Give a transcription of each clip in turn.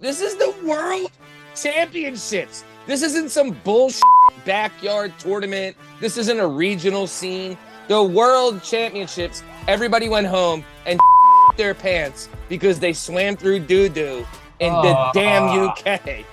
This is the World Championships. This isn't some bullshit backyard tournament. This isn't a regional scene. The World Championships, everybody went home and their pants because they swam through doo-doo in the damn UK.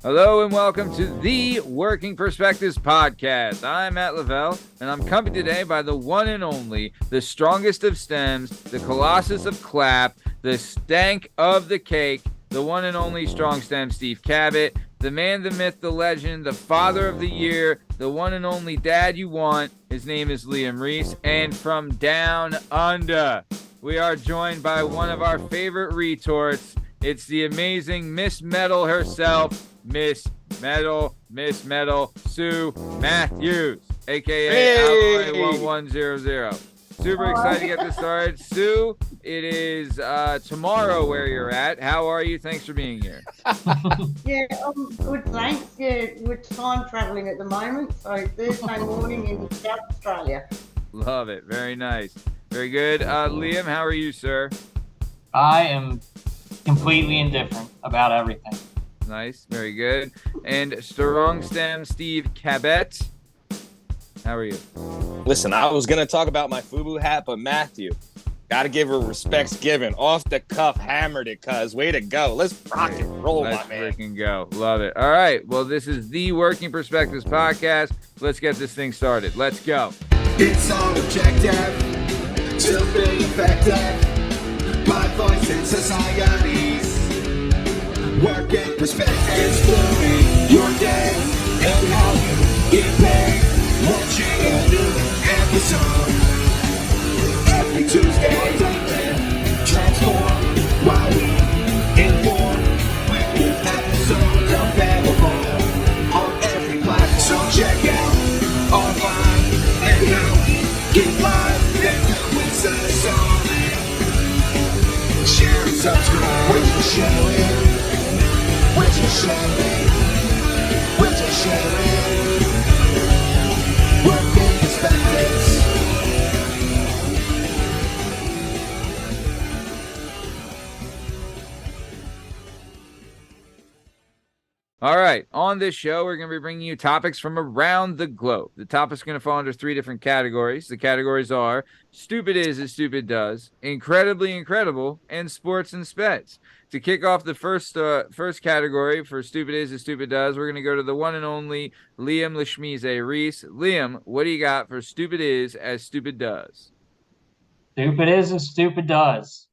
Hello and welcome to the Working Perspectives Podcast. I'm at Lavelle, and I'm accompanied today by the one and only, the strongest of stems, the colossus of clap, the stank of the cake, the one and only strong stem Steve Cabot, the man, the myth, the legend, the father of the year, the one and only dad you want. His name is Reese, and from down under, we are joined by one of our favorite retorts. It's the amazing Miss Metal herself, Miss Metal, Sue Matthews, a.k.a. Alloy 1100. Super excited to get this started. Sue, it is tomorrow where you're at. How are you? Thanks for being here. Yeah, good, thanks. Yeah, we're time traveling at the moment, so Thursday morning in South Australia. Love it. Very nice. Very good. Liam, how are you, sir? I am completely indifferent about everything. Nice, very good. And strong stem Steve Cabot, how are you? Listen, I was gonna talk about my FUBU hat, but Matthew, gotta give her respects given. Off the cuff, hammered it, cuz. Way to go. Let's rock it, roll, Let's my man. freaking go. Love it. All right, well, this is the Working Perspectives Podcast. Let's get this thing started. Let's go. It's all objective, to be effective. My voice in society's working perspective. Exploring your day and how you get paid. Launching a new episode every Tuesday. Transform while we inform. With new episodes available on every platform. So check out online and how we get live. And do with us on. Share and subscribe. We're just sharing. We're just sharing. We're just sharing. Working perspectives. All right, on this show, we're going to be bringing you topics from around the globe. The topic's going to fall under three different categories. The categories are Stupid Is as Stupid Does, Incredibly Incredible, and Sports and Speds. To kick off the first category for Stupid Is as Stupid Does, we're going to go to the one and only Liam Lashmize Reese. Liam, what do you got for Stupid Is as Stupid Does? Stupid is as stupid does.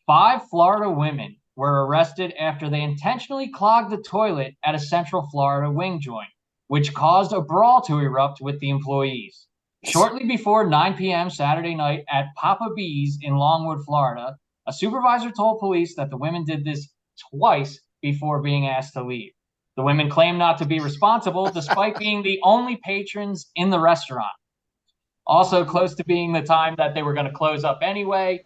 5 Florida women were arrested after they intentionally clogged the toilet at a Central Florida wing joint, which caused a brawl to erupt with the employees. Shortly before 9 p.m. Saturday night at Papa B's in Longwood, Florida, a supervisor told police that the women did this twice before being asked to leave. The women claimed not to be responsible, despite being the only patrons in the restaurant. Also, close to being the time that they were going to close up anyway,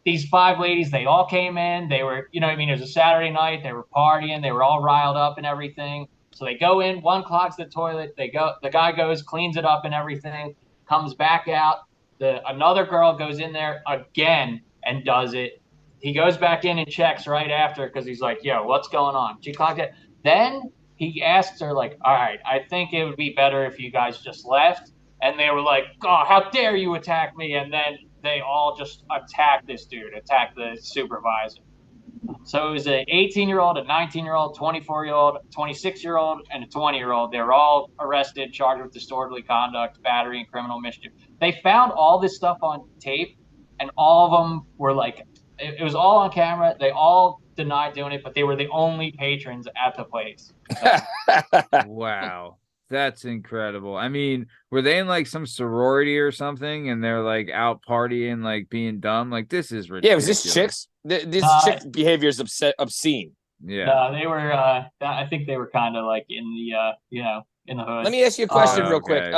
These 5 ladies, they all came in. They were, it was a Saturday night. They were partying. They were all riled up and everything. So they go in. One clogs the toilet. The guy goes, cleans it up and everything, comes back out. Another girl goes in there again and does it. He goes back in and checks right after because he's like, yo, what's going on? She clogged it. Then he asks her, like, all right, I think it would be better if you guys just left. And they were like, oh, how dare you attack me? And then they all just attacked this dude, attacked the supervisor. So it was an 18-year-old, a 19-year-old, 24-year-old, 26-year-old, and a 20-year-old. They were all arrested, charged with disorderly conduct, battery, and criminal mischief. They found all this stuff on tape, and all of them were like, it was all on camera. They all denied doing it, but they were the only patrons at the place. Wow. That's incredible. I mean, were they in like some sorority or something and they're like out partying, like being dumb? Like, this is ridiculous. Yeah, it was this chicks? This chick behavior is obscene. Yeah. No, they were, I think they were kind of like in the, in the hood. Let me ask you a question real quick.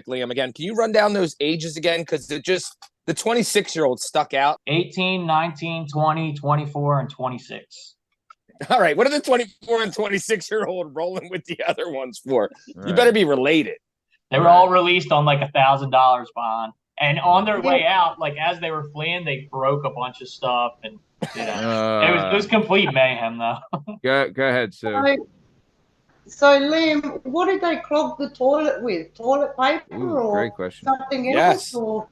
Liam, again. Can you run down those ages again? Because the 26-year-old stuck out. 18, 19, 20, 24, and 26. All right, what are the 24 and 26-year-old rolling with the other ones for? Right. You better be related. They were all released on like $1,000 bond. And on their way out, like as they were fleeing, they broke a bunch of stuff, and it was complete mayhem, though. Go ahead, Sue. So, Liam, what did they clog the toilet with? Toilet paper or great question. something else? Yes. Or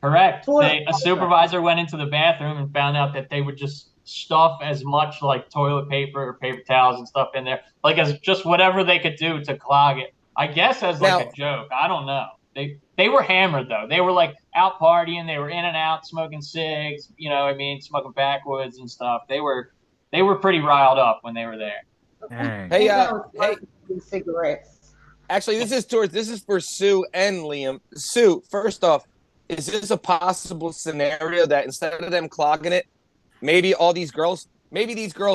Correct. A supervisor went into the bathroom and found out that they would just stuff as much like toilet paper or paper towels and stuff in there, like as just whatever they could do to clog it. I guess as like a joke. I don't know. They were hammered, though. They were like out partying. They were in and out smoking cigs, smoking backwoods and stuff. They were pretty riled up when they were there. Dang. Hey, cigarettes. Actually, this is for Sue and Liam. Sue, first off, is this a possible scenario that instead of them clogging it, maybe these girls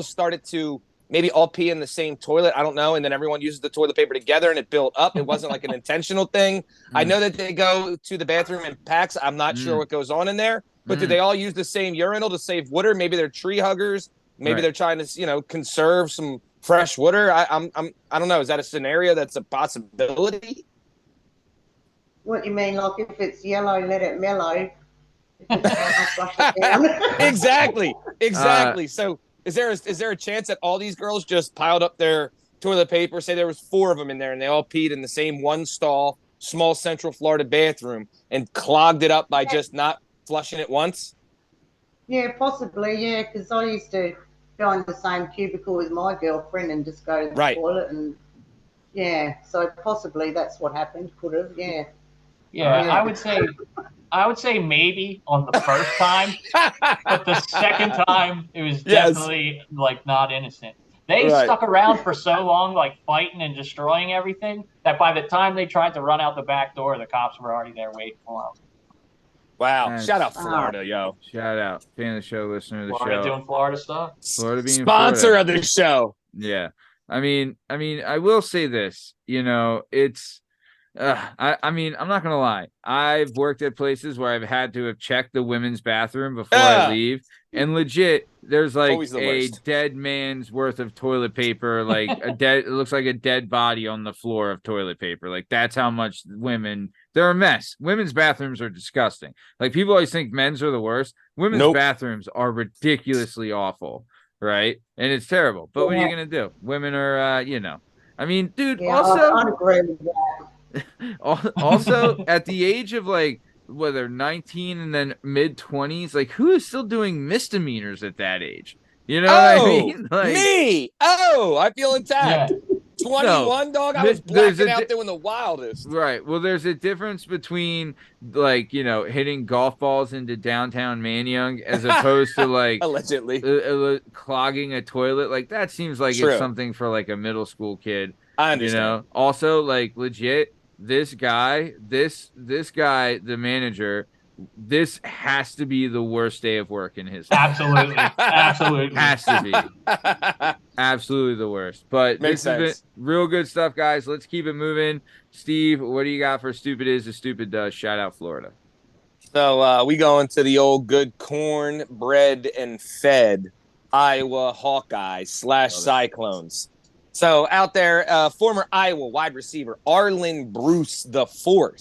started to maybe all pee in the same toilet. I don't know. And then everyone uses the toilet paper together and it built up. It wasn't like an intentional thing. I know that they go to the bathroom in packs. I'm not sure what goes on in there, but do they all use the same urinal to save water? Maybe they're tree huggers. Maybe they're trying to, conserve some fresh water. I don't know. Is that a scenario that's a possibility? What you mean? Like if it's yellow, let it mellow. Flush it down. Exactly. So is there a chance that all these girls just piled up their toilet paper? Say there was 4 of them in there and they all peed in the same one stall, small Central Florida bathroom, and clogged it up by just not flushing it once? Yeah, possibly. Yeah, because I used to go in the same cubicle with my girlfriend and just go to the toilet, and so possibly that's what happened. Could have, yeah. Yeah, I would say maybe on the first time, but the second time it was definitely like not innocent. They stuck around for so long, like fighting and destroying everything, that by the time they tried to run out the back door, the cops were already there waiting for them. Wow! Nice. Shout out Florida, yo! Shout out, fan of the show, listener of the Florida show, doing Florida stuff. Florida being sponsor of the show. Yeah, I mean, I will say this. It's. I'm not gonna lie. I've worked at places where I've had to have checked the women's bathroom before I leave, and legit, there's like a dead man's worth of toilet paper, like it looks like a dead body on the floor of toilet paper. Like that's how much they're a mess. Women's bathrooms are disgusting. Like people always think men's are the worst. Women's bathrooms are ridiculously awful, right? And it's terrible. But what are you gonna do? Women are, I mean, dude. Also, I'd agree with that. Also, at the age of like whether 19 and then mid 20s, like who is still doing misdemeanors at that age? You know what I mean? Like, me. I feel attacked. 21, dog. I was blacking out doing the wildest. Right. Well, there's a difference between like hitting golf balls into downtown Manayunk as opposed to like allegedly clogging a toilet. Like that seems like it's something for like a middle school kid. I understand. Also, like legit. This guy, the manager, this has to be the worst day of work in his life. Absolutely. Has to be. Absolutely the worst. But Makes this has been real good stuff, guys. Let's keep it moving. Steve, what do you got for Stupid Is a Stupid Does? Shout out Florida. So we go into the old good corn, bred, and fed Iowa Hawkeyes / Cyclones. So out there, former Iowa wide receiver Arlen Bruce IV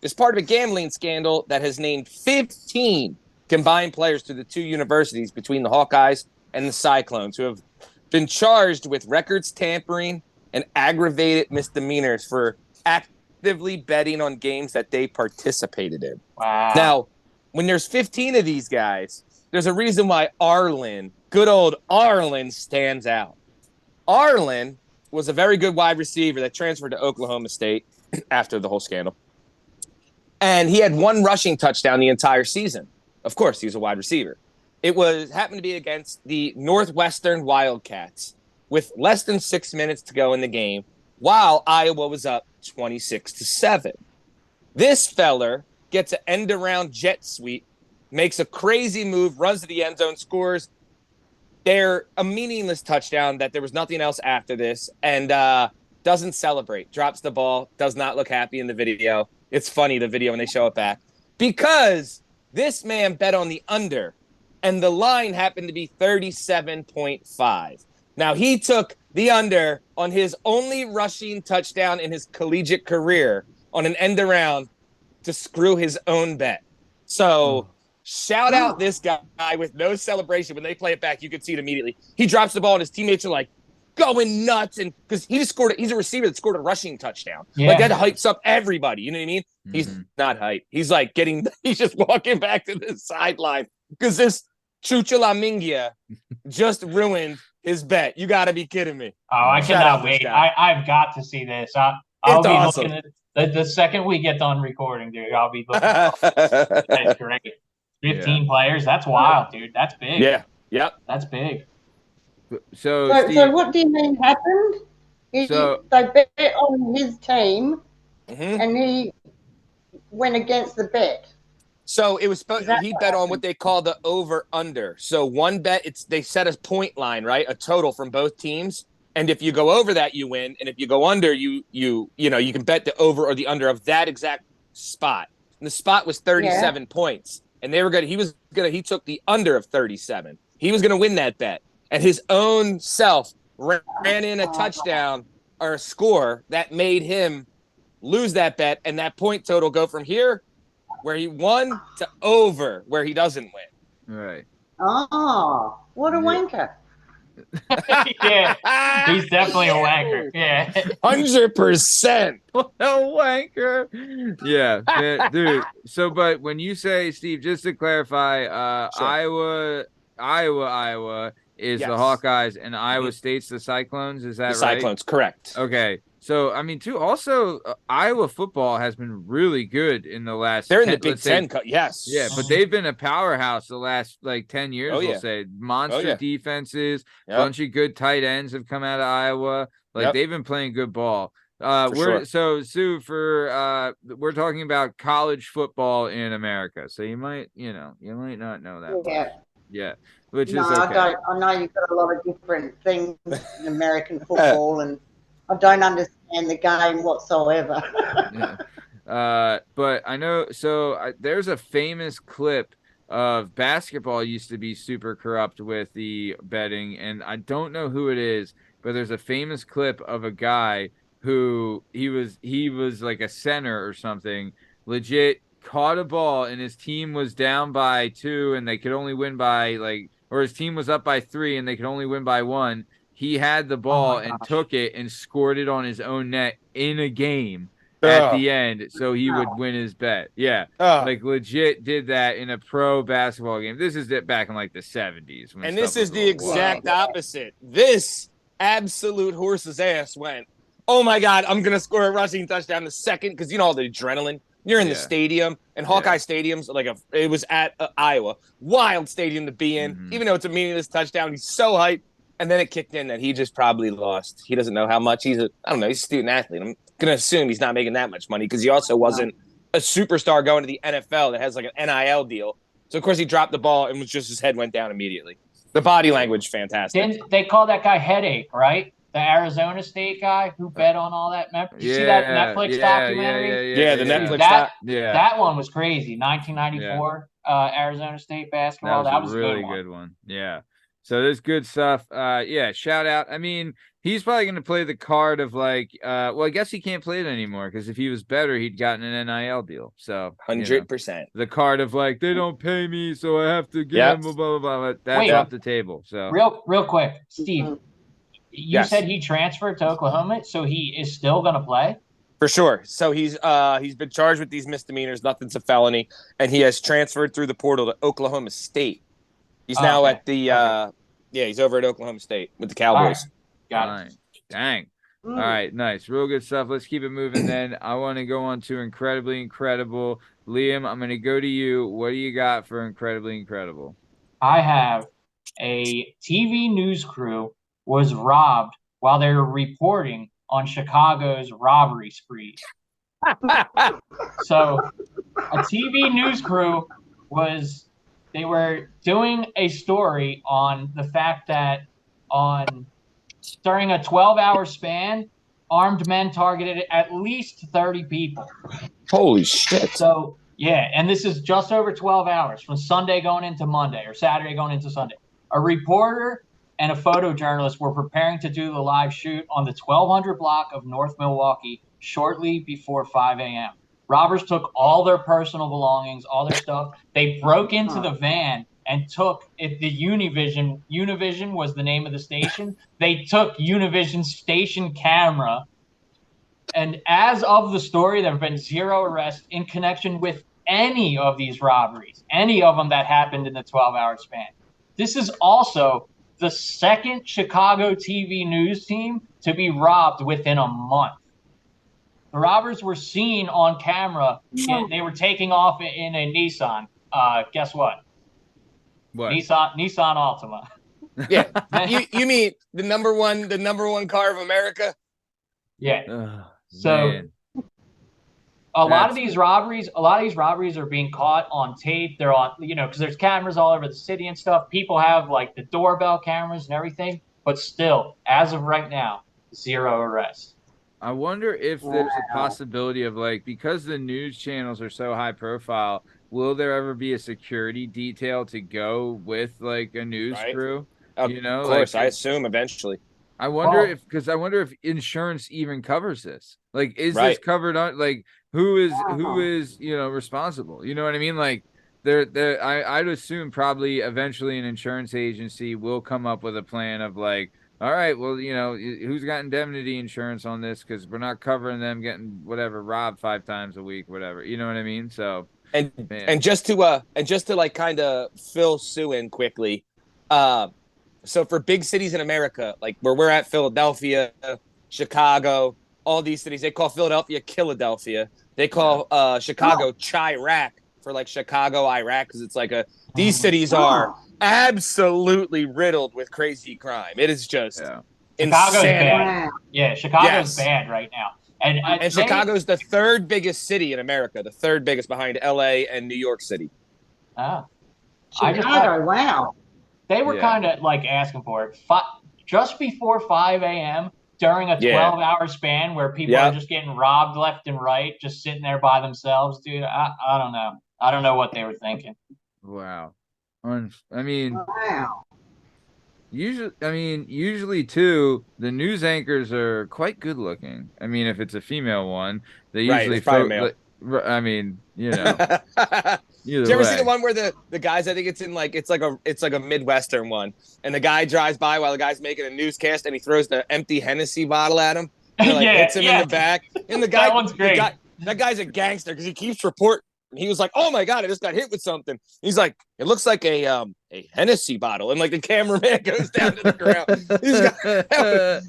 is part of a gambling scandal that has named 15 combined players to the 2 universities between the Hawkeyes and the Cyclones who have been charged with records tampering and aggravated misdemeanors for actively betting on games that they participated in. Wow. Now, when there's 15 of these guys, there's a reason why Arlen, good old Arlen, stands out. Arlen was a very good wide receiver that transferred to Oklahoma State after the whole scandal. And he had 1 rushing touchdown the entire season. Of course, he was a wide receiver. It happened to be against the Northwestern Wildcats with less than 6 minutes to go in the game while Iowa was up 26-7. This feller gets an end-around jet sweep, makes a crazy move, runs to the end zone, scores a meaningless touchdown that there was nothing else after this, and doesn't celebrate, drops the ball, does not look happy in the video. It's funny, the video, when they show it back, because this man bet on the under, and the line happened to be 37.5. Now, he took the under on his only rushing touchdown in his collegiate career on an end around to screw his own bet. So shout out this guy with no celebration. When they play it back, you can see it immediately. He drops the ball and his teammates are like going nuts. And because he just scored, he's a receiver that scored a rushing touchdown. Yeah. Like that hypes up everybody. You know what I mean? He's not hyped. He's like he's just walking back to the sideline because this Chuchulamingia just ruined his bet. You got to be kidding me. Oh, I cannot wait. I've got to see this. I'll be awesome. looking at the second we get done recording, dude. I'll be looking. That's great. 15 players. That's wild, dude. That's big. Yeah. Yep. That's big. So what do you mean happened? They bet on his team, and he went against the bet. So it was he bet on what they call the over under. So one bet, they set a point line, right? A total from both teams. And if you go over that, you win. And if you go under, you can bet the over or the under of that exact spot. And the spot was 37 points. And he took the under of 37. He was gonna win that bet. And his own self ran in a touchdown or a score that made him lose that bet, and that point total go from here where he won to over where he doesn't win. Right. Oh, what a wanker. Yeah, he's definitely a wanker. Yeah. 100%. What a wanker. Yeah, dude. So, but when you say, Steve, just to clarify, Sure. Iowa is the Hawkeyes and Iowa State's the Cyclones. Is that right? Cyclones, correct. Okay. So, I mean, too, also, Iowa football has been really good in the last... They're in the Big Ten, yes. Yeah, but they've been a powerhouse the last, 10 years, we'll say. Monster defenses, bunch of good tight ends have come out of Iowa. They've been playing good ball. So, Sue, we're talking about college football in America. So you might not know that. Yeah. Yeah, which is okay. I know you've got a lot of different things in American football, and I don't understand the game whatsoever. But I know. So there's a famous clip of basketball used to be super corrupt with the betting, and I don't know who it is, but there's a famous clip of a guy who he was like a center or something, legit caught a ball and his team was down by 2 and they could only win by or his team was up by 3 and they could only win by 1. He had the ball and took it and scored it on his own net in a game at the end so he would win his bet. Yeah. Legit did that in a pro basketball game. This is it back in the 70s. And this is the exact opposite. This absolute horse's ass went, oh my God, I'm going to score a rushing touchdown the second, because all the adrenaline. You're in the stadium, and Hawkeye Stadium's it was at Iowa. Wild stadium to be in, even though it's a meaningless touchdown. He's so hyped. And then it kicked in that he just probably lost. He doesn't know how much. He's a student athlete. I'm going to assume he's not making that much money because he also wasn't a superstar going to the NFL that has an NIL deal. So, of course, he dropped the ball and his head went down immediately. The body language, fantastic. Didn't they call that guy Headache, right? The Arizona State guy who bet on all that. Remember? You see that Netflix documentary? Yeah, the Netflix doc. That one was crazy. 1994 Arizona State basketball. That was a really good one. Yeah. So there's good stuff. Shout out. I mean, he's probably going to play the card of I guess he can't play it anymore because if he was better, he'd gotten an NIL deal. So 100%. The card of they don't pay me, so I have to give him blah, blah, blah. That's off the table. So real quick, Steve, you said he transferred to Oklahoma, so he is still going to play? For sure. So he's been charged with these misdemeanors. Nothing's a felony. And he has transferred through the portal to Oklahoma State. He's now at the he's over at Oklahoma State with the Cowboys. Got it. Dang. All right, nice. Real good stuff. Let's keep it moving then. I want to go on to Incredibly Incredible. Liam, I'm going to go to you. What do you got for Incredibly Incredible? I have a TV news crew was robbed while they were reporting on Chicago's robbery spree. So a TV news crew they were doing a story on the fact that during a 12-hour span, armed men targeted at least 30 people. Holy shit. So, yeah, and this is just over 12 hours from Sunday going into Monday or Saturday going into Sunday. A reporter and a photojournalist were preparing to do the live shoot on the 1200 block of North Milwaukee shortly before 5 a.m. Robbers took all their personal belongings, all their stuff. They broke into the van and took it. The Univision was the name of the station. They took Univision's station camera. And as of the story, there have been 0 arrests in connection with any of these robberies, any of them that happened in the 12-hour span. This is also the second Chicago TV news team to be robbed within a month. The robbers were seen on camera. They were taking off in a Nissan. Guess what? What? Nissan Altima. Yeah. you mean the number one car of America? Yeah. So a lot of these robberies are being caught on tape. They're on, because there's cameras all over the city and stuff. People have like the doorbell cameras and everything, but still, as of right now, 0 arrests. I wonder if there's a possibility of because the news channels are so high profile, will there ever be a security detail to go with a news crew? Of course, I assume eventually. I wonder if insurance even covers this. Is this covered on who is responsible? You know what I mean? I'd assume probably eventually an insurance agency will come up with a plan of all right, well, who's got indemnity insurance on this? Because we're not covering them getting robbed 5 times a week, whatever. You know what I mean? So and just to kind of fill Sue in quickly, so for big cities in America, where we're at, Philadelphia, Chicago, all these cities, they call Philadelphia Philadelphia. They call Chicago CHIRAQ for Chicago, Iraq, because it's these cities are absolutely riddled with crazy crime. It is just Chicago's bad. Yeah, Chicago's bad right now. And Chicago's the 3rd biggest city in America, the 3rd biggest behind LA and New York City. Oh. Chicago, wow. They were kind of asking for it. Just before 5 a.m. during a 12-hour span where people are just getting robbed left and right, just sitting there by themselves, dude. I don't know. I don't know what they were thinking. Wow. I mean, wow. Usually too, the news anchors are quite good looking. I mean, if it's a female one, they usually male. I mean, Did you ever see the one where the guys? I think it's in it's like a Midwestern one, and the guy drives by while the guy's making a newscast, and he throws the empty Hennessy bottle at him. And hits him in the back. And the guy, that one's great. That guy's a gangster because he keeps reporting. He was like, "Oh my god, I just got hit with something." He's like, "It looks like a Hennessy bottle," and the cameraman goes down to the ground.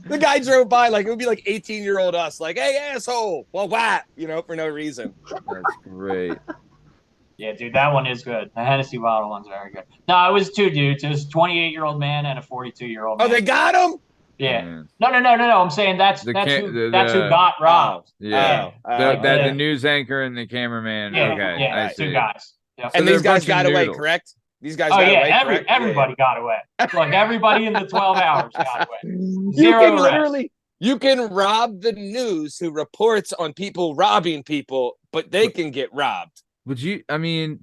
The guy drove by it would be 18-year-old us, "Hey asshole, well what?" For no reason. That's great. Yeah, dude, that one is good. The Hennessy bottle one's very good. No, it was 2 dudes. It was a 28-year-old man and a 42-year-old man. Oh, they got him? Yeah. No. I'm saying that's who got robbed. The news anchor and the cameraman. Yeah, okay. Yeah, 2 guys. Yep. And these guys got away, correct? These guys got away, correct? Everybody got away. Everybody in the 12 hours got away. 0 arrests. You can rob the news who reports on people robbing people, but they can get robbed. Do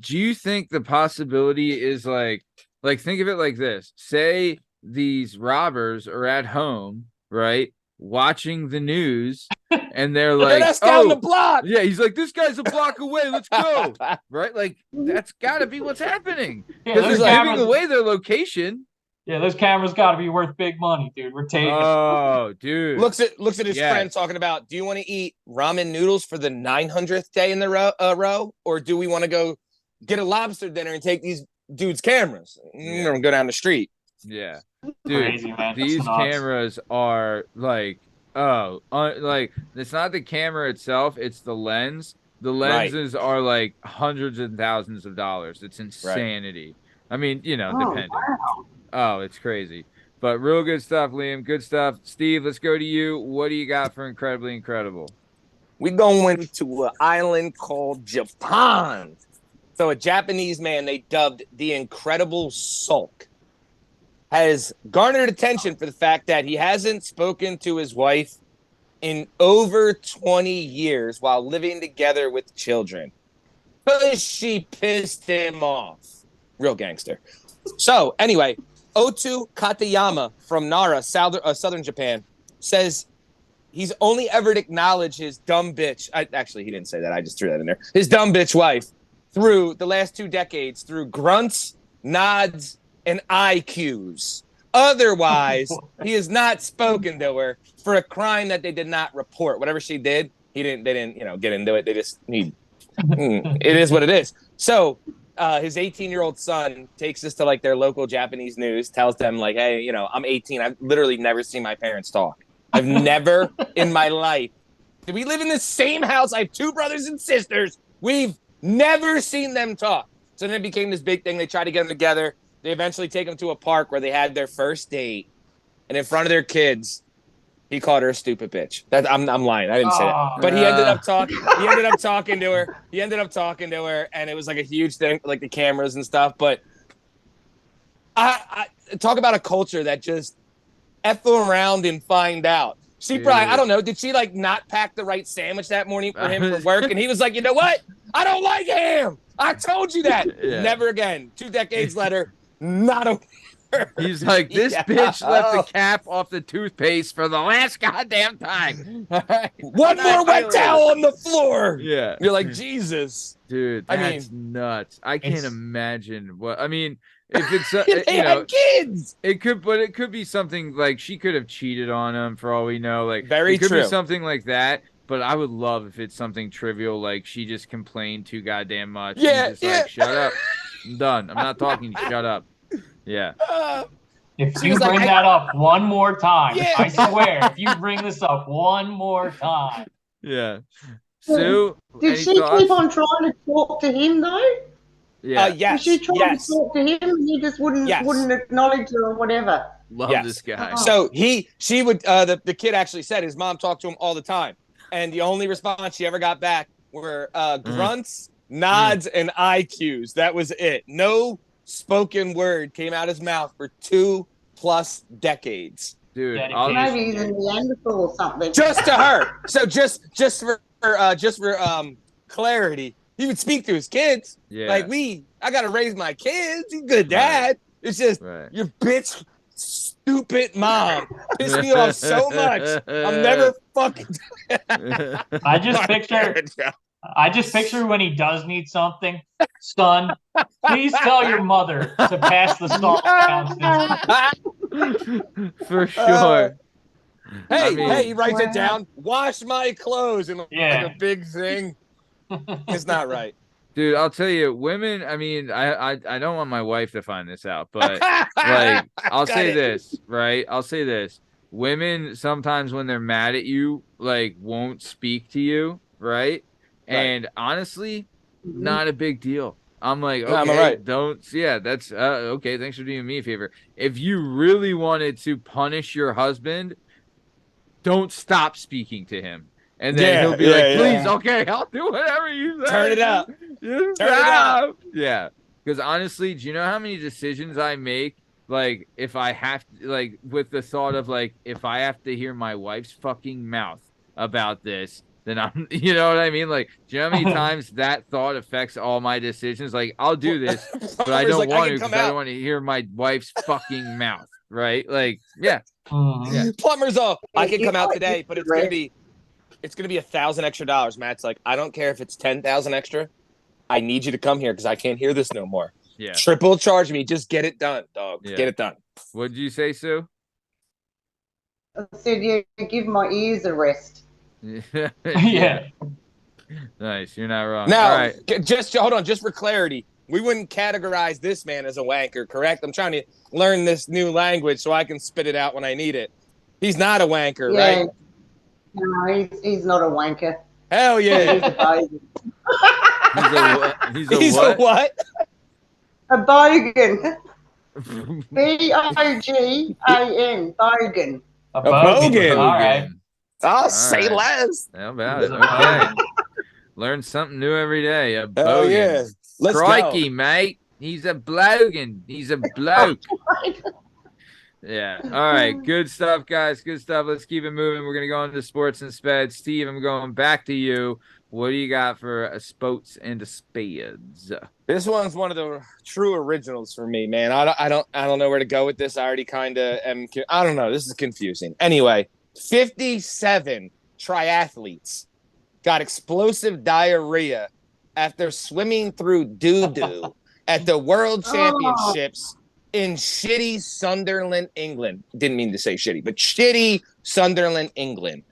you think the possibility is think of it like this? Say these robbers are at home, right, watching the news, and they're that's down the block. Yeah, he's like, this guy's a block away. Let's go. Right? That's got to be what's happening. Because they're giving away their location. Yeah, those cameras got to be worth big money, dude. We're taking. Oh, dude. Looks at his friend talking about, do you want to eat ramen noodles for the 900th day in the row, or do we want to go get a lobster dinner and take these dudes' cameras and go down the street? Yeah, dude. Crazy, man. These cameras are it's not the camera itself; it's the lens. The lenses are hundreds and thousands of dollars. It's insanity. Right. I mean, depending. Wow. Oh, it's crazy. But real good stuff, Liam. Good stuff. Steve, let's go to you. What do you got for Incredibly Incredible? We're going to an island called Japan. So a Japanese man they dubbed the Incredible Sulk has garnered attention for the fact that he hasn't spoken to his wife in over 20 years while living together with children. Because she pissed him off. Real gangster. So, anyway, Otu Katayama from Nara, southern Japan, says he's only ever acknowledged his dumb bitch. Actually, he didn't say that. I just threw that in there. His dumb bitch wife through the last 2 decades through grunts, nods, and IQs. Otherwise, he has not spoken to her for a crime that they did not report. Whatever she did, they didn't, get into it. They just need, it is what it is. So his 18-year-old son takes this to like their local Japanese news, tells them like, hey, I'm 18. I've literally never seen my parents talk. I've never in my life. We live in the same house. I have 2 brothers and sisters. We've never seen them talk. So then it became this big thing. They tried to get them together. They eventually take them to a park where they had their first date, and in front of their kids, he called her a stupid bitch. I'm lying. I didn't say that. But he ended up talking. He ended up talking to her. And it was like a huge thing, like the cameras and stuff. But I talk about a culture that just F around and find out. She probably, I don't know, did she like not pack the right sandwich that morning for him for work? And he was like, you know what? I don't like ham. I told you that. Yeah. Never again. 2 decades later, not a He's like, this bitch left the cap off the toothpaste for the last goddamn time. One more wet towel on the floor. Yeah. You're like, Jesus. Dude, that's nuts. I can't imagine what, if it's they had kids. It could be something like she could have cheated on him for all we know. Like very it could true. be something like that. But I would love if it's something trivial, like she just complained too goddamn much. Yeah, just like, shut up. I'm done. I'm not talking. Shut up. Yeah. If you bring that up one more time, I swear, if you bring this up one more time. Yeah. Sue, did she keep on trying to talk to him though? Yeah. Yes. Was she trying to talk to him and he just wouldn't acknowledge her or whatever? Love this guy. So she would the kid actually said his mom talked to him all the time. And the only response she ever got back were grunts, nods, and IQs. That was it. No spoken word came out his mouth for 2+ decades. Dude, maybe he's a Neanderthal or something. Just to her. So just for clarity, he would speak to his kids. Yeah. Like I gotta raise my kids. He's a good dad. Right. It's just your bitch stupid mom pissed me off so much. I'm never fucking. I just picture when he does need something. Son, please tell your mother to pass the salt downstairs. For sure. Hey, he writes it down. Wash my clothes and like a big thing. It's not right. Dude, I'll tell you, women, I don't want my wife to find this out, but like I'll say this, right? I'll say this. Women sometimes when they're mad at you, like won't speak to you, right? And honestly, not a big deal. I'm like, okay, that's okay, thanks for doing me a favor. If you really wanted to punish your husband, don't stop speaking to him. And then he'll be like, please, okay, I'll do whatever you say. Turn it up. Turn it up. Yeah. Because honestly, do you know how many decisions I make? Like, if I have to, like, with the thought of, like, if I have to hear my wife's fucking mouth about this, then I'm, you know what I mean? Like, do you know how many times that thought affects all my decisions? Like, I'll do this, but I don't want to because I don't want to hear my wife's fucking mouth, right? Like, Plumber's off. I can come out today, but it's going to be $1,000 extra. Matt's like, I don't care if it's 10,000 extra. I need you to come here because I can't hear this no more. Yeah. Triple charge me. Just get it done, dog. Yeah. Get it done. What did you say, Sue? I said, give my ears a rest. Yeah. Nice. You're not wrong. Now, all right. Just hold on. Just for clarity, we wouldn't categorize this man as a wanker, correct? I'm trying to learn this new language so I can spit it out when I need it. He's not a wanker, right? No, he's not a wanker. Hell yeah. He's a what? A bogan. B-O-G-A-N. Bogan. A bogan. All right. I'll say less. How about it? Okay. Learn something new every day. A bogan. Oh, yeah. Let's Crikey, go. mate. He's a blogan. He's a bloke. Yeah. All right. Good stuff, guys. Good stuff. Let's keep it moving. We're going to go into sports and speds. Steve, I'm going back to you. What do you got for sports and spades? This one's one of the true originals for me, man. I don't know where to go with this. I already kind of am. I don't know. This is confusing. Anyway, 57 triathletes got explosive diarrhea after swimming through doo-doo at the World Championships in shitty Sunderland, England. Didn't mean to say shitty, but shitty Sunderland, England.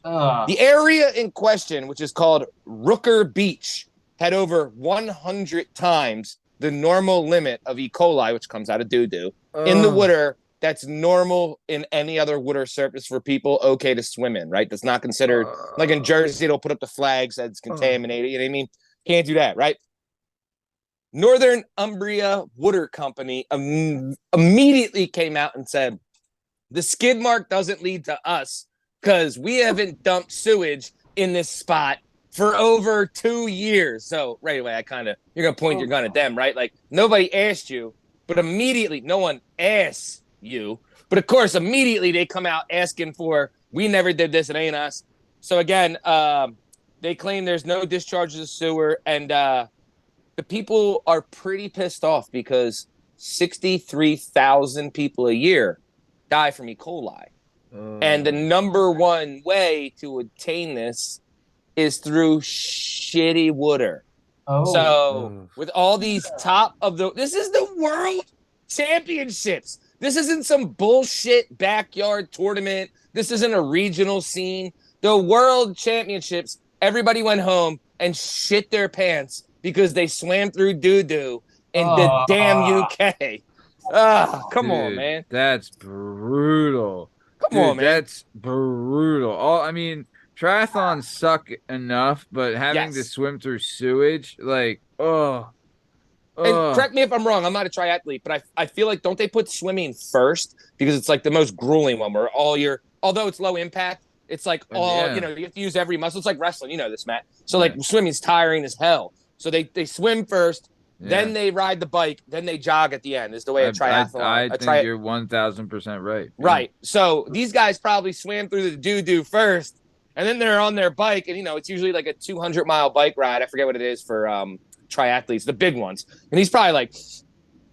The area in question, which is called Rooker Beach, had over 100 times the normal limit of E. coli, which comes out of doo-doo, in the water. That's normal in any other water surface for people okay to swim in, right? That's not considered, like in Jersey, they'll put up the flags that's contaminated. You know what I mean? Can't do that, right? Northern Umbria Water Company immediately came out and said, the skid mark doesn't lead to us because we haven't dumped sewage in this spot for over 2 years. So right away, you're going to point your gun at them, right? Like nobody asked you, but immediately no one asks you. But of course, immediately they come out asking for, we never did this, it ain't us. So again, they claim there's no discharges of sewer, and the people are pretty pissed off because 63,000 people a year die from E. coli. And the number one way to obtain this is through shitty water. So with all these this is the World Championships. This isn't some bullshit backyard tournament. This isn't a regional scene. The World Championships, everybody went home and shit their pants because they swam through doo-doo in the damn UK. Come on, man. That's brutal. Come on, man. That's brutal. I mean, triathlons suck enough, but having to swim through sewage, like, And correct me if I'm wrong, I'm not a triathlete, but I feel like, don't they put swimming first? Because it's like the most grueling one where although it's low impact, it's like you have to use every muscle. It's like wrestling, you know this, Matt. So like swimming's tiring as hell. So they swim first, then they ride the bike, then they jog at the end is the way a triathlon. I think you're 1,000% right. Right. So these guys probably swam through the doo-doo first, and then they're on their bike, and it's usually like a 200-mile bike ride. I forget what it is for triathletes, the big ones. And he's probably like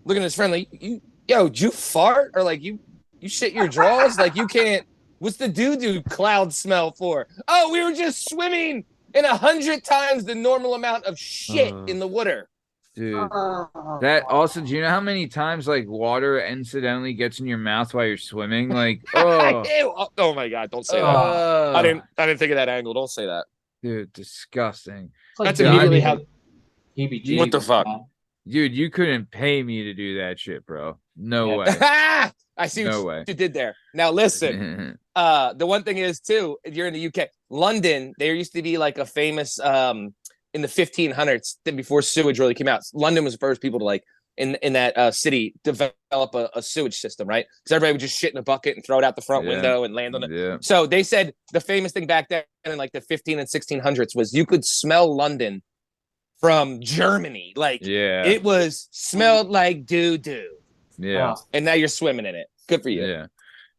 looking at his friend like, did you fart? Or like you shit your drawers? Like you can't, what's the doo-doo cloud smell for? Oh, we were just swimming in 100 times the normal amount of shit in the water. Dude, that also, do you know how many times like water incidentally gets in your mouth while you're swimming? Like, oh my God, don't say that. I didn't think of that angle. Don't say that. Dude, disgusting. Like, that's immediately how. What the fuck? Dude, you couldn't pay me to do that shit, bro. No way. I see what you did there. Now listen, the one thing is too, if you're in the UK, London, there used to be like a famous in the 1500s before sewage really came out. London was the first people to like in that city develop a sewage system, right? Because everybody would just shit in a bucket and throw it out the front window and land on it. Yeah. So they said the famous thing back then in like the 15 and 1600s was you could smell London from Germany. Like it was smelled like doo-doo. Yeah. And now you're swimming in it. Good for you. Yeah.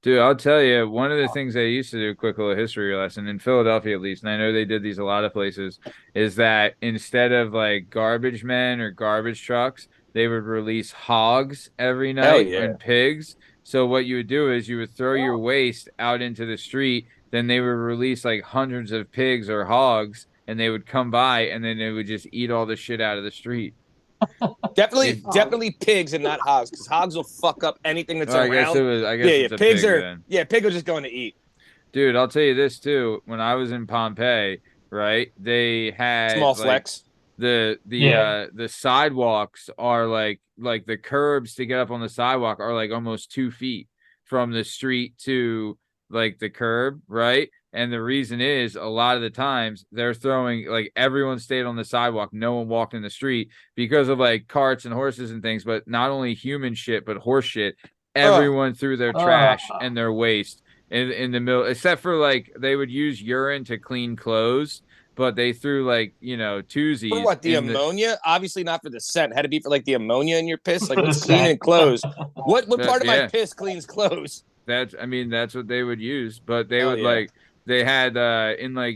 Dude, I'll tell you, one of the things they used to do, a quick little history lesson, in Philadelphia at least, and I know they did these a lot of places, is that instead of like garbage men or garbage trucks, they would release hogs every night and pigs. So what you would do is you would throw your waste out into the street, then they would release like hundreds of pigs or hogs, and they would come by, and then they would just eat all the shit out of the street. Definitely pigs and not hogs, because hogs will fuck up anything that's around. I guess it's pigs pig, pig are just going to eat. Dude, I'll tell you this too. When I was in Pompeii, right, they had small flex. The sidewalks are like the curbs to get up on the sidewalk are like almost 2 feet from the street to like the curb, right? And the reason is a lot of the times they're throwing, like, everyone stayed on the sidewalk. No one walked in the street because of like carts and horses and things, but not only human shit, but horse shit. Everyone threw their trash and their waste in the middle, except for like they would use urine to clean clothes, but they threw like, twosies. For what, the ammonia? Obviously not for the scent. It had to be for like the ammonia in your piss. Like what's cleaning clothes? What part of my piss cleans clothes? That's what they would use, but they would like. They had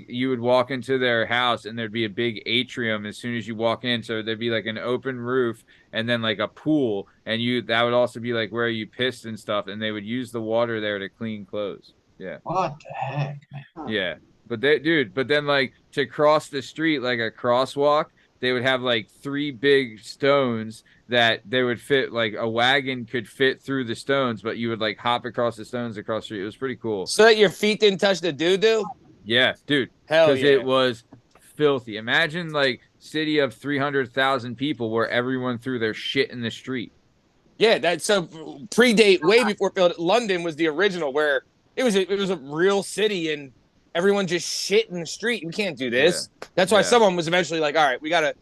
you would walk into their house and there'd be a big atrium as soon as you walk in. So there'd be like an open roof and then like a pool, and that would also be like where you pissed and stuff, and they would use the water there to clean clothes. Yeah. What the heck, man? Yeah. But then like to cross the street like a crosswalk, they would have like 3 big stones that they would fit, like a wagon could fit through the stones, but you would like hop across the stones across the street. It was pretty cool. So that your feet didn't touch the doo-doo? Yeah, dude. Hell Because yeah. it was filthy. Imagine like city of 300,000 people where everyone threw their shit in the street. Yeah, that's so predate way before London was the original, where it was a real city and everyone just shit in the street. We can't do this. Yeah. That's why Yeah. someone was eventually like, all right, we gotta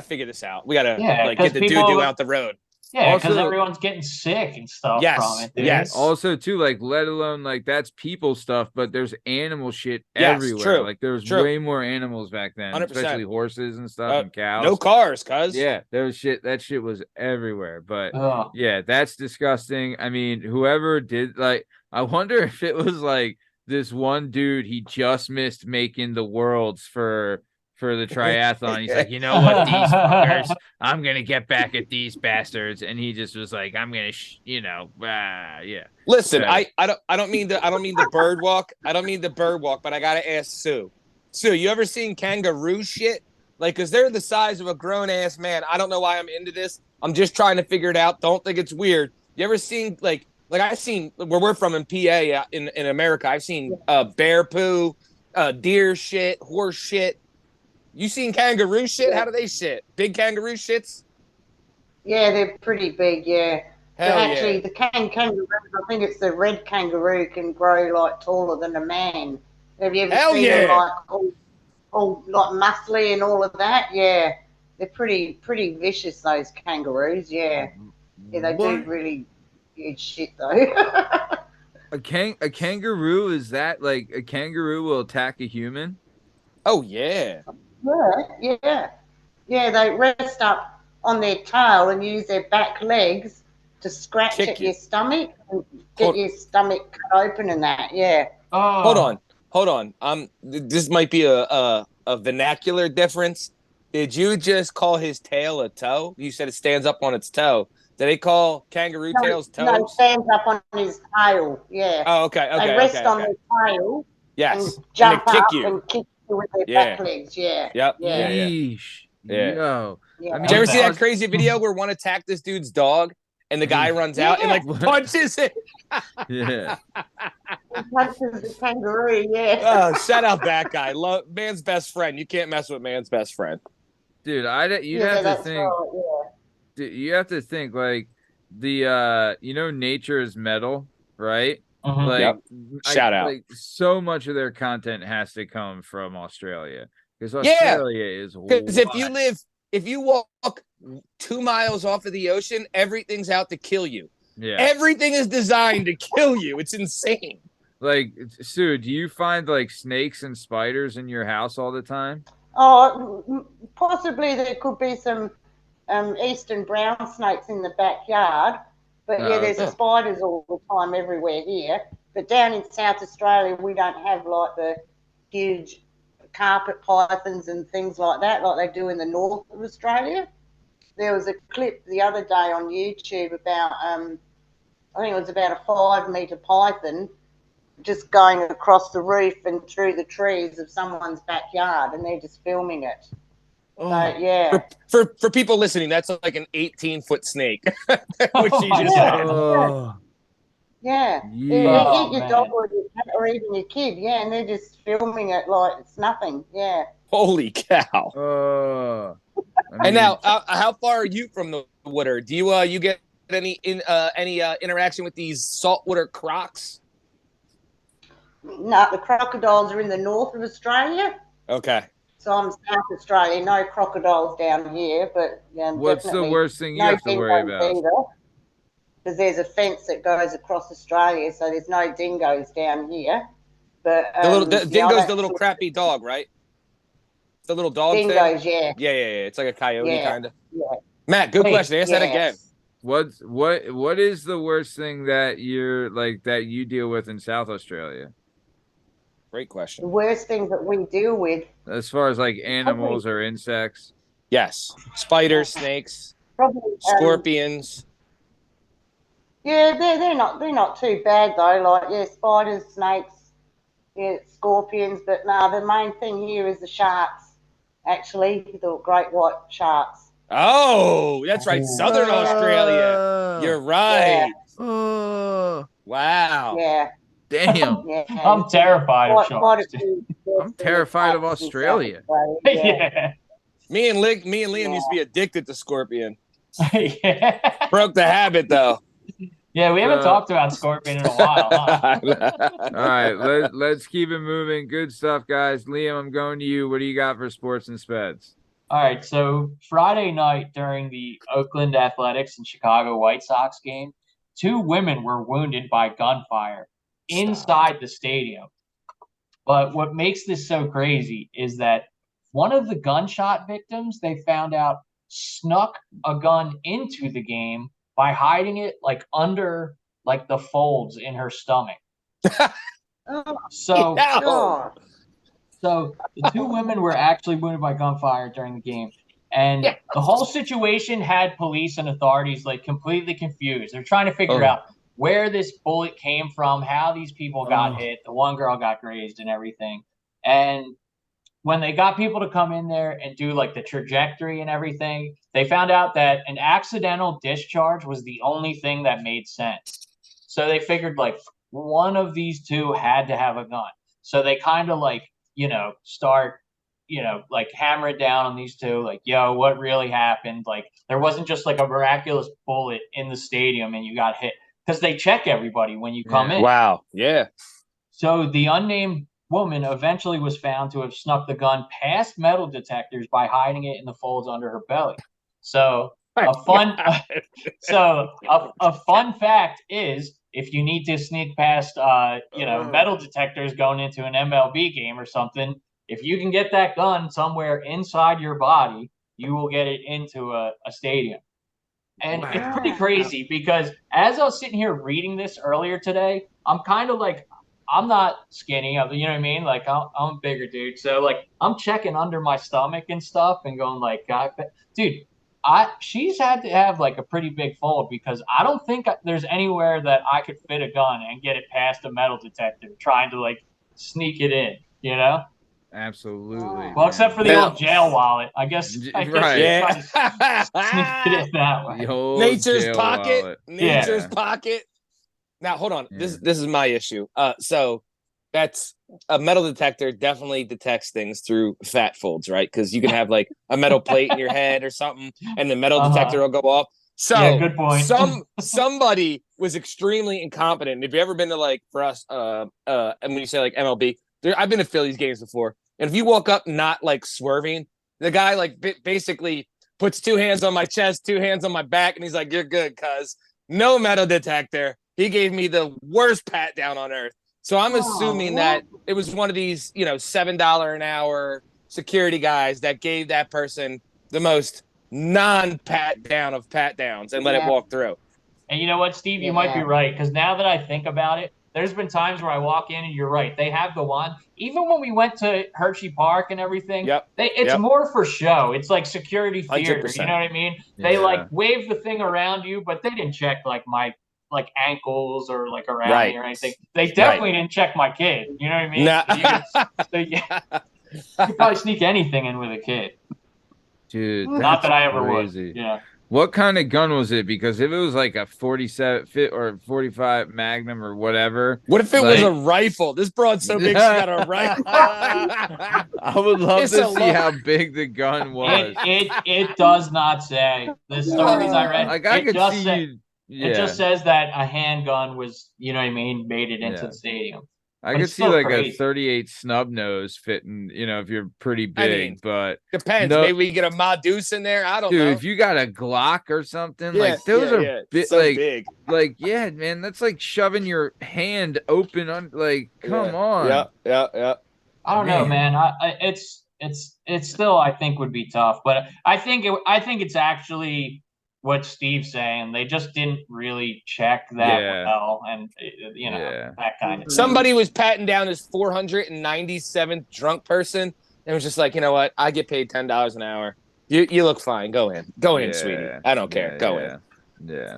figure this out. We gotta like 'cause get the people- doo-doo out the road. Yeah, because Also- everyone's getting sick and stuff Yes, from it. Dude. yes. Also, too, like, let alone like that's people stuff, but there's animal shit Yes, everywhere. true, Like there was true. way more animals back then, 100%. especially horses and stuff and cows. No cars, cuz. Yeah, there was shit. That shit was everywhere. But Ugh. yeah, that's disgusting. I mean, whoever did, like, I wonder if it was like this one dude, he just missed making the worlds for the triathlon. He's like, you know what, these fuckers, I'm gonna get back at these bastards, and he just was like, I'm gonna, yeah. Listen, Yeah. I don't mean the bird walk. I don't mean the bird walk, but I gotta ask Sue. Sue, you ever seen kangaroo shit? Like, cause they're the size of a grown ass man. I don't know why I'm into this. I'm just trying to figure it out. Don't think it's weird. You ever seen like I've seen where we're from in PA in America. I've seen bear poo, deer shit, horse shit. You seen kangaroo shit? How do they shit? Big kangaroo shits? Yeah, they're pretty big, yeah. Hell But yeah. actually, the kangaroo, I think it's the red kangaroo, can grow like taller than a man. Have you ever Hell seen yeah. them like all like muscly and all of that? Yeah, they're pretty vicious, those kangaroos. Yeah, yeah, they What? do really huge shit though. A kangaroo, is that like a kangaroo will attack a human? Oh yeah. Yeah. They rest up on their tail and use their back legs to scratch Kick at you. your stomach and get your stomach cut open and that. Yeah. Oh. Hold on. This might be a vernacular difference. Did you just call his tail a toe? You said it stands up on its toe. Do they call kangaroo tails toes? No, it stands up on his tail. Yeah. Oh, okay. They rest on their tail Yes. and jump they kick up you. and kick you with their Yeah. back legs. Yeah. Yep. Yeah. Yeesh. Yeah. Yo. Yeah. I mean, Did you ever see Okay. that crazy video where one attacked this dude's dog and the guy runs out and like Yeah. punches it? Yeah. He punches the kangaroo. Yeah. Oh, shout out that guy. Man's best friend. You can't mess with man's best friend. Dude, you'd Yeah, have to that's think. right, yeah. Dude, you have to think like the nature is metal, right? Mhm. Like Yep. Shout out. Like so much of their content has to come from Australia because Yeah. Australia is Because wild. if you walk 2 miles off of the ocean, everything's out to kill you. Yeah. Everything is designed to kill you. It's insane. Like, Sue, do you find like snakes and spiders in your house all the time? Oh, possibly there could be some eastern brown snakes in the backyard, but yeah, there's yeah. spiders all the time everywhere here. But down in South Australia, we don't have like the huge carpet pythons and things like that, like they do in the north of Australia. There was a clip the other day on YouTube about, I think it was about a 5-meter python just going across the roof and through the trees of someone's backyard, and they're just filming it. So, yeah. For people listening, that's like an 18-foot snake, which you just Yeah. said. Oh, Yeah. Yeah. You Oh, hit your man. dog or your cat or even your kid, yeah, and they're just filming it like it's nothing. Yeah. Holy cow! oh. I And mean, now, how far are you from the water? Do you get any interaction with these saltwater crocs? No, the crocodiles are in the north of Australia. Okay. So I'm South Australia, no crocodiles down here, but yeah, what's the definitely worst thing you no have to worry dingoes about? either. Because there's a fence that goes across Australia, so there's no dingoes down here. But The dingo's yeah, the little crappy dog, right? The little dog thing. dingoes, yeah. Yeah. It's like a coyote Yeah. kind of. Yeah. Matt, good Wait, question. Ask that Yes. again. What is the worst thing that you're like that you deal with in South Australia? Great The question. worst thing that we deal with, As far as like animals or insects? Yes. Spiders, snakes, probably scorpions. Yeah, they're not too bad though. Like spiders, snakes, scorpions, but no, the main thing here is the sharks. Actually, the great white sharks. Oh, that's right. Southern Australia. You're right. Wow. Yeah, Damn. yeah. I'm terrified of Quite a sharks. few I'm terrified of cats in South Australia. Australia, Yeah. Me and Liam used to be addicted to scorpion. Yeah. Broke the habit though. Yeah, we haven't talked about scorpion in a while, huh? All right, let's keep it moving. Good stuff, guys. Liam, I'm going to you. What do you got for sports and speds? All right, so Friday night during the Oakland Athletics and Chicago White Sox game, 2 women were wounded by gunfire inside the stadium. But what makes this so crazy is that one of the gunshot victims, they found out, snuck a gun into the game by hiding it like under like the folds in her stomach. So Oh, So the 2 women were actually wounded by gunfire during the game. And the whole situation had police and authorities like completely confused. They're trying to figure out where this bullet came from, how these people got hit. The one girl got grazed and everything. And when they got people to come in there and do like the trajectory and everything, they found out that an accidental discharge was the only thing that made sense. So they figured like one of these 2 had to have a gun. So they kind of like, start, like hammer it down on these 2, like, yo, what really happened? Like, there wasn't just like a miraculous bullet in the stadium and you got hit, because they check everybody when you come in. Wow. Yeah. So the unnamed woman eventually was found to have snuck the gun past metal detectors by hiding it in the folds under her belly. So a fun fact is, if you need to sneak past, metal detectors going into an MLB game or something, if you can get that gun somewhere inside your body, you will get it into a stadium. And it's pretty crazy because as I was sitting here reading this earlier today, I'm kind of like, I'm not skinny, you know what I mean? Like, I'm a bigger dude. So, like, I'm checking under my stomach and stuff and going like, God, dude, she's had to have like a pretty big fold, because I don't think there's anywhere that I could fit a gun and get it past a metal detector trying to like sneak it in, Absolutely. Well, except for the old jail wallet, I guess. Right. Yeah. Sneak it in that way. Nature's pocket. Wallet. Nature's pocket. Now hold on. This is my issue. So that's a metal detector definitely detects things through fat folds, right? Because you can have like a metal plate in your head or something, and the metal detector will go off. So good point. somebody was extremely incompetent. If you've ever been to like for us, and when you say like MLB, I've been to Phillies games before, and if you walk up not like swerving, the guy like basically puts 2 hands on my chest, 2 hands on my back, and he's like, "You're good, cuz." No metal detector. He gave me the worst pat down on earth. So I'm assuming that it was one of these, $7 an hour security guys that gave that person the most non-pat down of pat downs and let it walk through. And you know what, Steve? You might be right, because now that I think about it, there's been times where I walk in and you're right. They have the wand. Even when we went to Hershey Park and everything, it's more for show. It's like security theater. 100%. You know what I mean? They like wave the thing around you, but they didn't check like my ankles or like around me or anything. They definitely didn't check my kid. You know what I mean? You could probably sneak anything in with a kid. Dude, not that I ever crazy. would. Yeah. What kind of gun was it? Because if it was like a 47 or 45 Magnum or whatever. What if it was a rifle? This broad's so big she got a rifle. I would love to see how big the gun was. It does not say. The stories I read. Like I could see It just says that a handgun was, you know what I mean, made it into the stadium. I could see like crazy. A 38 snub nose fitting, if you're pretty big, but depends. Maybe we get a Ma Deuce in there. I don't know. Dude, if you got a Glock or something, like those are big. Like, yeah, man, that's like shoving your hand open on. Like, come on. Yeah. I don't know, man. It's still, I think, would be tough, but I think it's actually what Steve's saying. They just didn't really check that well, and that kind of somebody was patting down his 497th drunk person and was just like, you know what, I get paid $10 an hour, you look fine, go in, sweetie, I don't care, go in. Yeah.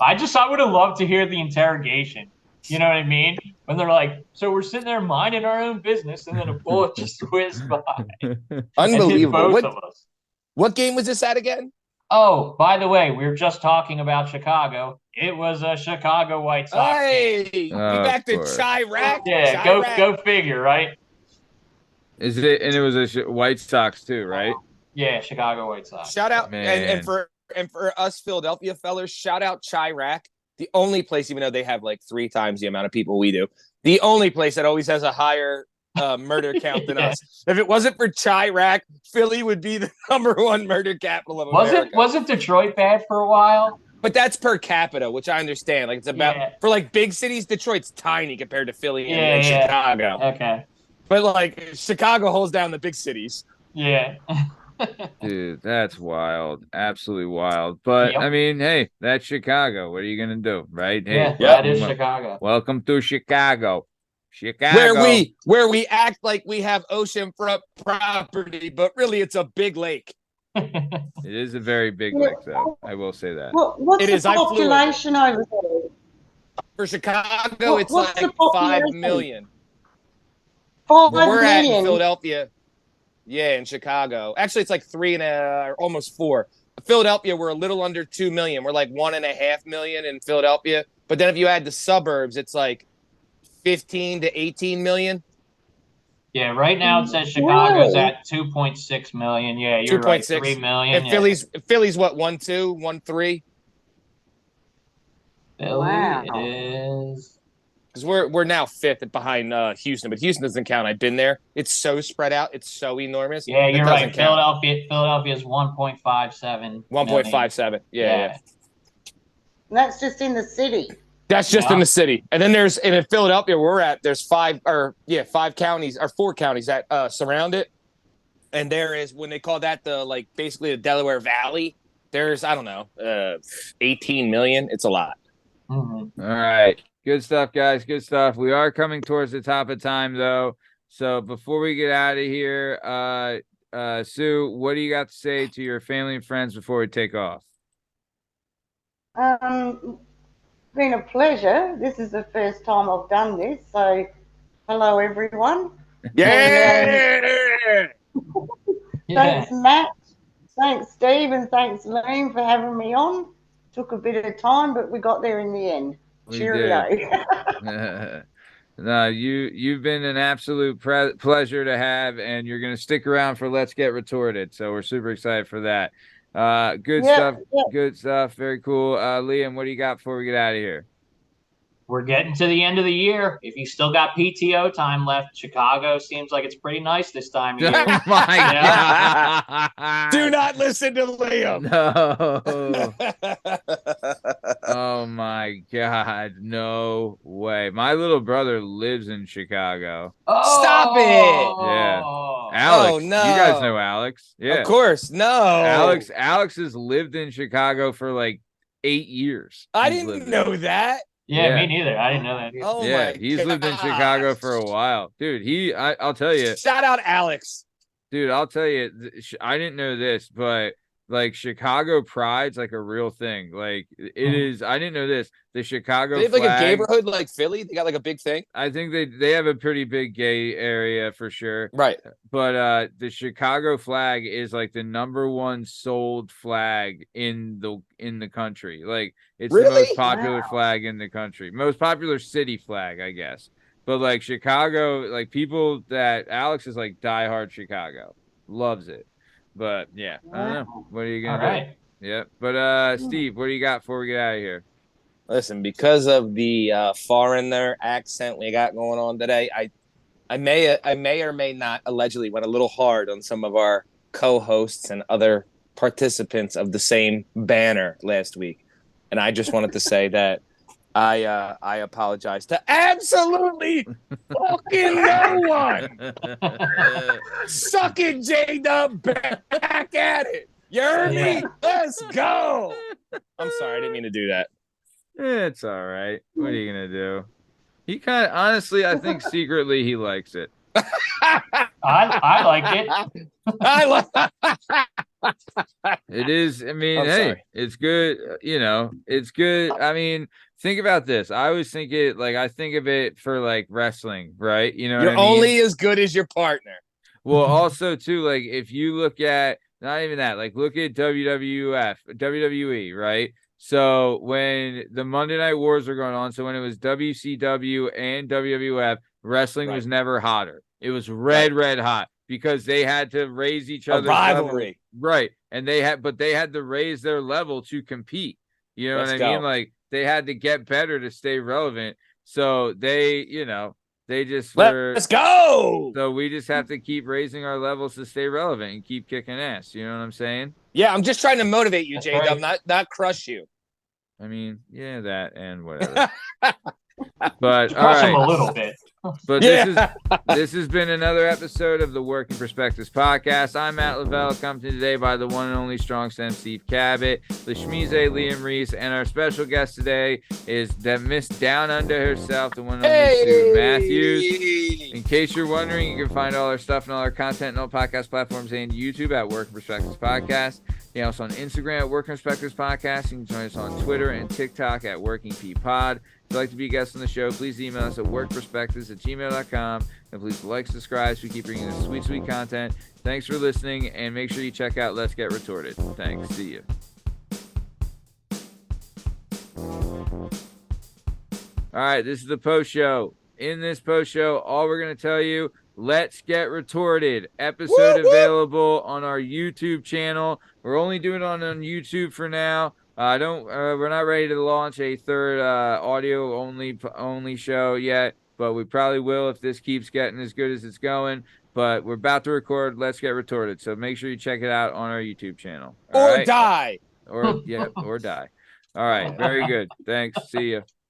I would have loved to hear the interrogation. You know what I mean? When they're like, so we're sitting there minding our own business, and then a bullet just whizzed by and hit Unbelievable. both of us. What game was this at again? Oh, by the way, we were just talking about Chicago. It was a Chicago White Sox game. Hey, we Of back to course. CHIRAQ. Yeah, CHIRAQ. go figure, right? Is it? And it was a White Sox too, right? Yeah, Chicago White Sox. Shout out Man. and for us Philadelphia fellers, shout out CHIRAQ. The only place, even though they have like 3 times the amount of people we do, the only place that always has a higher murder count than Yeah. us. If it wasn't for CHIRAQ, Philly would be the #1 murder capital of America. Wasn't Detroit bad for a while? But that's per capita, which I understand. Like it's about Yeah. for like big cities, Detroit's tiny compared to Philly and Yeah. Chicago. Okay. But like Chicago holds down the big cities. Yeah. Dude, that's wild. Absolutely wild. But Yep. I mean, hey, that's Chicago. What are you gonna do, right? Hey, Yeah, that is Chicago. welcome to Chicago. Chicago. Where we act like we have oceanfront property, but really it's a big lake. It is a very big lake, though. I will say that. What's It the is. I flew it. population over there? For Chicago, it's What's the like 5 population? million. 5 We're at in million. Philadelphia. Yeah, in Chicago. Actually, it's like 3 and almost 4. Philadelphia, we're a little under 2 million. We're like 1.5 million in Philadelphia. But then if you add the suburbs, it's like 15 to 18 million. Yeah, right now it says Chicago's Really? at 2.6 million. Yeah, you're right. 2.6. 3 million. And Philly's what, 1.2, 1.3? Philly Wow. is. Because we're now 5th behind Houston, but Houston doesn't count. I've been there. It's so spread out. It's so enormous. Yeah, It you're doesn't right. count. Philadelphia is 1.57. 1.57. Yeah. And that's just in the city. That's just Yeah. in the city. And then in Philadelphia, where we're at, there's 5 counties or 4 counties that surround it. And there is, when they call that basically the Delaware Valley, there's, I don't know, 18 million. It's a lot. Mm-hmm. All right. Good stuff, guys. Good stuff. We are coming towards the top of time, though. So before we get out of here, Sue, what do you got to say to your family and friends before we take off? Been a pleasure. This is the first time I've done this, so hello everyone. Yeah. Thanks Matt, thanks Steve, and thanks Liam for having me on. Took a bit of time, but we got there in the end. We Cheerio. No, you've been an absolute pleasure to have, and you're going to stick around for Let's Get Retorted. So we're super excited for that. Good stuff. Yep. Good stuff. Very cool. Liam, what do you got before we get out of here? We're getting to the end of the year. If you still got PTO time left, Chicago seems like it's pretty nice this time of year. Oh my God. Do not listen to Liam. No. Oh my God. No way. My little brother lives in Chicago. Oh! Stop it. Yeah. Alex. Oh, no. You guys know Alex. Yeah. Of course. No. Alex has lived in Chicago for like 8 years. I He's didn't lived know there. that. Yeah, Yeah. me neither. I didn't know that. Either. Oh Yeah, my he's lived in gosh. Chicago for a while. Dude, I'll tell you. Shout out Alex. Dude, I'll tell you, I didn't know this, but like Chicago pride's like a real thing. Like it is. I didn't know this. The Chicago They have like a flag, neighborhood like Philly. They got like a big thing. I think they have a pretty big gay area for sure. Right. But the Chicago flag is like the #1 sold flag in the country. Like it's the Really? most popular Wow. flag in the country. Most popular city flag, I guess. But like Chicago, like people that Alex is like diehard Chicago. Loves it. But yeah, I don't know. What are you All gonna right. do? Yeah. But Steve, what do you got before we get out of here? Listen, because of the foreigner accent we got going on today, I may or may not allegedly went a little hard on some of our co-hosts and other participants of the same banner last week, and I just wanted to say that I apologize to absolutely fucking no one. Suck it, J-Dub. Back at it. You heard me? Let's go. I'm sorry, I didn't mean to do that. It's all right. What are you gonna do? He kind of honestly, I think secretly he likes it. I like it. I like. It is. I mean, I'm hey, sorry. it's good. It's good. I mean, think about this. I always think it like I think of it for like wrestling, right? You know You're what I mean? only as good as your partner. Well, also too, like if you look at not even that, like look at WWE, right? So when the Monday Night Wars were going on, so when it was WCW and WWF, wrestling was never hotter. It was red hot because they had to raise each A other's level. rivalry. Right. And but they had to raise their level to compete. You know Let's what I mean? go. Like they had to get better to stay relevant. So they just Let's go. so we just have to keep raising our levels to stay relevant and keep kicking ass. You know what I'm saying? Yeah, I'm just trying to motivate you, That's J-Dub, right. not crush you. I mean, yeah, that and whatever. But all Crush him a right. little bit. But Yeah. this has been another episode of the Working Perspectives podcast. I'm Matt Lavelle, accompanied today by the one and only Strong Stem Steve Cabot, the Schmize Liam Reese, and our special guest today is that Miss Down Under herself, the one and only Sue Matthews. In case you're wondering, you can find all our stuff and all our content on all podcast platforms and YouTube at Working Perspectives Podcast. You can also on Instagram at Working Perspectives Podcast. You can join us on Twitter and TikTok at Working P Pod. If you'd like to be a guest on the show, please email us at workperspectives@gmail.com. And please like, subscribe so we keep bringing this sweet content. Thanks for listening, and make sure you check out Let's Get Retorted. Thanks. See you. All right, this is the post show. In this post show, all we're going to tell you, Let's Get Retorted. Episode available on our YouTube channel. We're only doing it on YouTube for now. We're not ready to launch a third audio only show yet, but we probably will if this keeps getting as good as it's going. But we're about to record Let's Get Retorted, so make sure you check it out on our YouTube channel. All Or right? die. Or die. All right, very good. Thanks. See you.